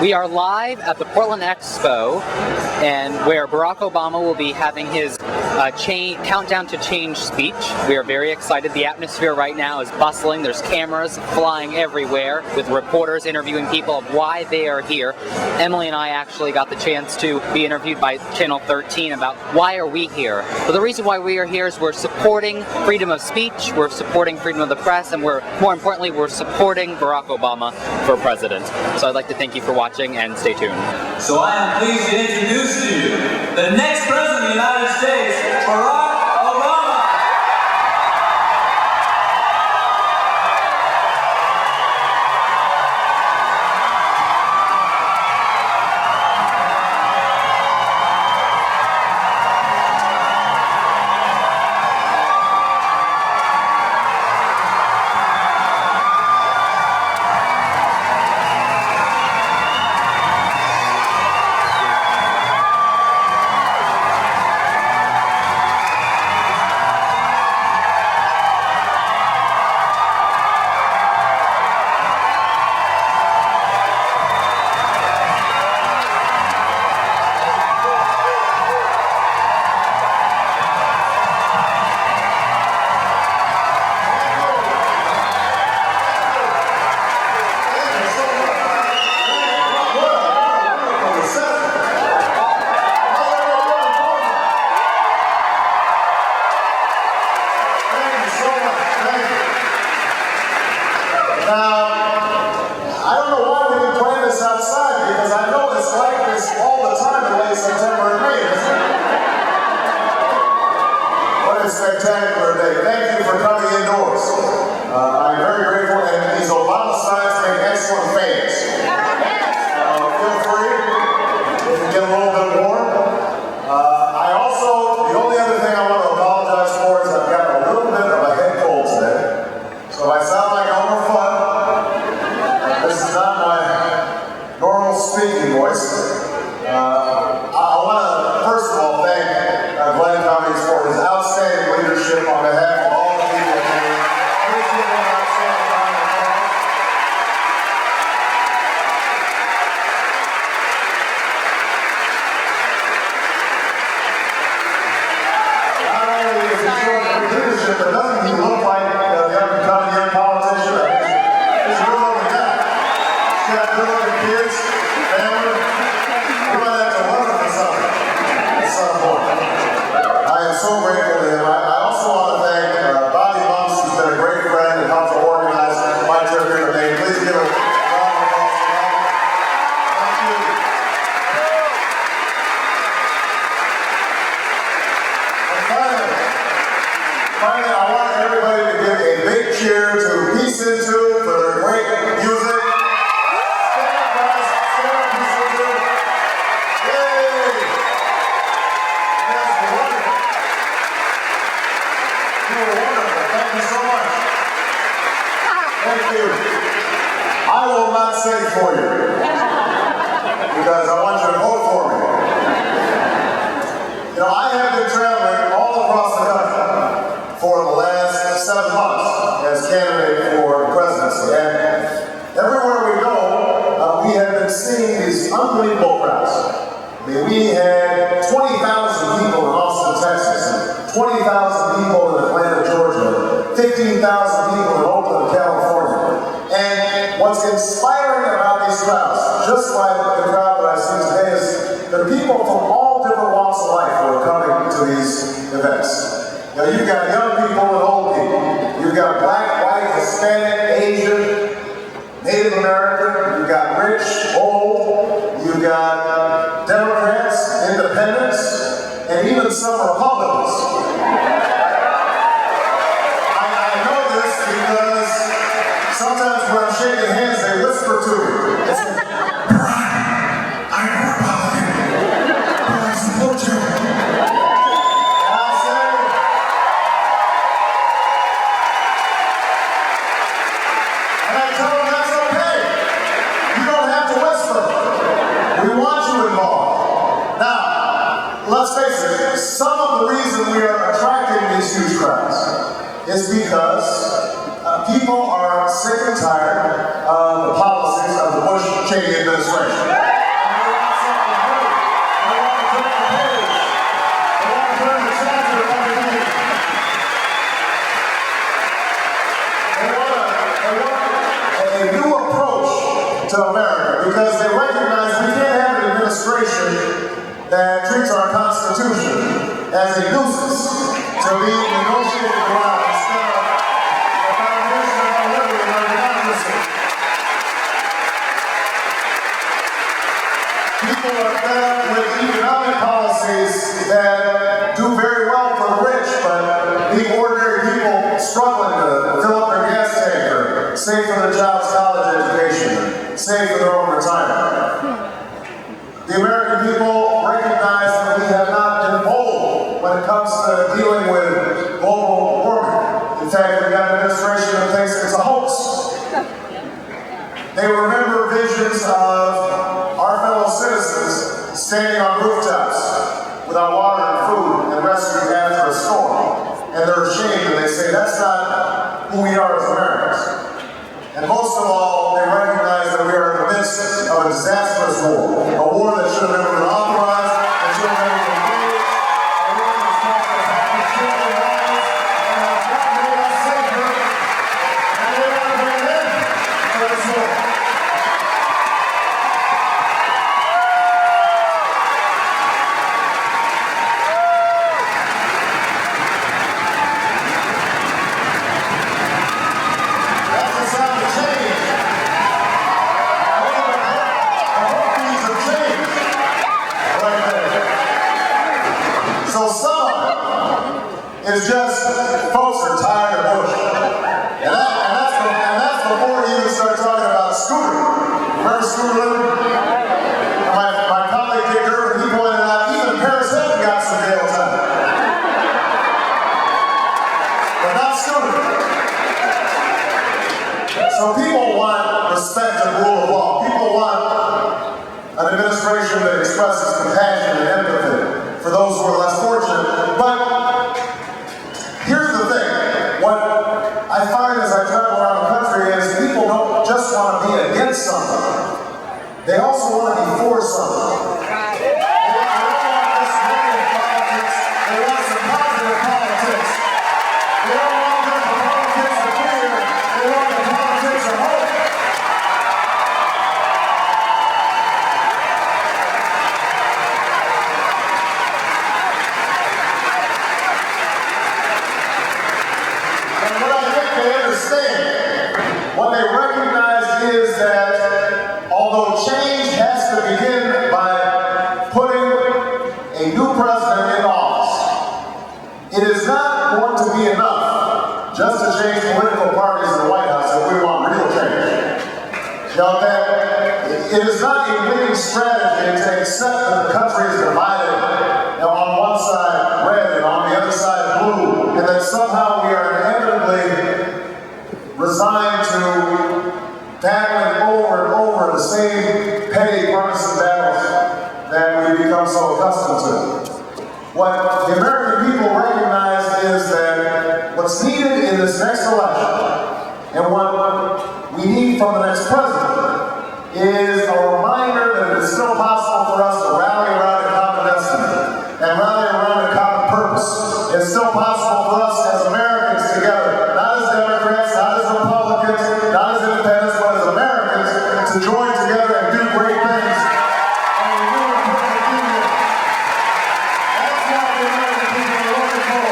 We are live at the Portland Expo, and where Barack Obama will be having his countdown to change speech. We are very excited. The atmosphere right now is bustling. There's cameras flying everywhere with reporters interviewing people of why they are here. Emily and I actually got the chance to be interviewed by Channel 13 about why are we here. But the reason why we are here is we're supporting freedom of speech, we're supporting freedom of the press, and more importantly, we're supporting Barack Obama for president. So I'd like to thank you for watching and stay tuned. So I am pleased to introduce to you the next president of the United States, Barack Obama. Spectacular day. Thank you for coming indoors. I'm very grateful, and these Obama signs make excellent fans. Feel free if you get a little bit warm. The only other thing I want to apologize for is I've got a little bit of a head cold today. So if I sound like Elmer Fudd, this is not my normal speaking voice. I want to, first of all, thank Glenn Cummings for his outstanding leadership on behalf of all the people here. Please give him an outstanding round of applause. Not only is he showing good leadership, but doesn't he look like the up-and-coming young politician? He's a real over guy. He's got good-looking kids, family. We might have to learn from something at some point. I am so grateful to him. I also want to thank Bobby Lumps, who's been a great friend and helped to organize my trip here today. Please give a round of applause to Bobby. Thank you. And finally, I want everybody to give a big cheer to Peace Into for their great music. Stand up, guys. Stand up, Peace Into. Yay! That's wonderful. You were wonderful. Thank you so much. Thank you. I will not sing for you because I want you to vote for me. You know, I have been traveling all across the country for the last 7 months as candidate for the presidency. And everywhere we go, we have been seeing these unbelievable crowds. I mean, we had 20,000 people in Austin, Texas, and 20,000 people in Atlanta, Georgia, 15,000 people in Oakland, California. And what's inspiring about these crowds, just like the crowd that I see today, is there are people from all different walks of life who are coming to these events. Now, you've got young people and old people. You've got black, white, Hispanic, Asian, Native American. You've got rich, old. You've got Democrats, independents, and even some Republicans. I know this because sometimes when I'm shaking hands, they whisper to me. They say, "Brian, I'm a Republican, but I support you." And I say, and I tell them that's okay. You don't have to whisper. We want you involved. Now, let's face it, some of the reason we are attracting these huge crowds is because people are sick and tired of the policies of the Bush-Cheney administration. to be negotiated around instead of the foundation of our liberty and our democracy. People are fed up with economic policies that do very well for the rich, but leave ordinary people struggling to fill up their gas tank or save for their child's college education, save for their own retirement. The American people recognize that we have not been bold when it comes to dealing with global warming. In fact, we've got an administration that thinks it's a hoax. They remember visions of our fellow citizens standing on rooftops without water and food and rescued after a storm. And they're ashamed and they say that's not who we are as Americans. And most of all, they recognize that we are in the midst of a disastrous war. A war that should have never been authorized, that should have never been waged, a war that's cost us half a trillion dollars, and has not made us safer, and they want to bring an end to this war. It's just folks are tired of Bush. And that's before he even started talking about Scooter. Remember Scooter? My colleague Dick Irvin, he pointed out even Paris Hilton got some jail time. But not Scooter. So people want respect and rule of law. People want an administration that expresses compassion and empathy for those who are less fortunate. But here's the thing, what I find as I travel around the country is people don't just want to be against something, they also want to be for something. They don't want this negative politics, they want some positive politics. They don't want the politics of fear, they want the politics of hope. What they recognize is that although change has to begin by putting a new president in office, it is not going to be enough just to change political parties in the White House if we want real change. Now, that it is not a winning strategy to accept that the country is divided, on one side red and on the other side blue, and that somehow we are inevitably resigned to battling over and over the same petty partisan battles that we've become so accustomed to. What the American people recognize is that what's needed in this next election and what we need from the next president is a reminder that it is still possible for us to rally around a common destiny and rally around a common purpose. It's still possible for us as Americans together, not as Democrats, not as Republicans, not as independents, but as Americans, to join together and do great things. And we do it for the union. That's what the American people are looking for.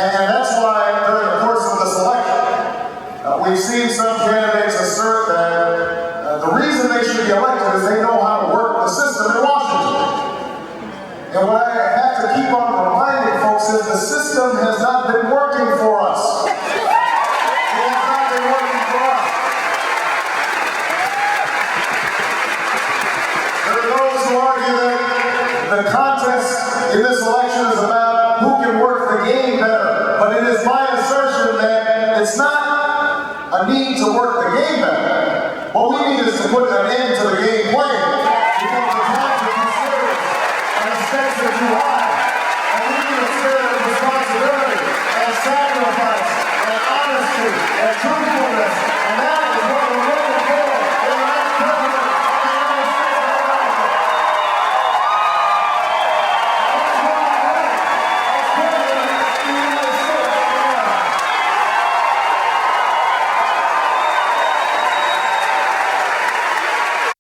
And that's why during the course of this election, we've seen some candidates assert that the reason they should be elected is they know how to work the system in Washington. And what I have to keep on reminding folks is the system has not been working for us. It has not been working for us. There are those who argue that the contest in this election is about who can work the game better. But it is my assertion that it's not a need to work the game better. What we need is to put an end to the game playing. Because the times are too serious and the stakes are too high. And we need a spirit of responsibility and sacrifice and honesty and truthfulness. And that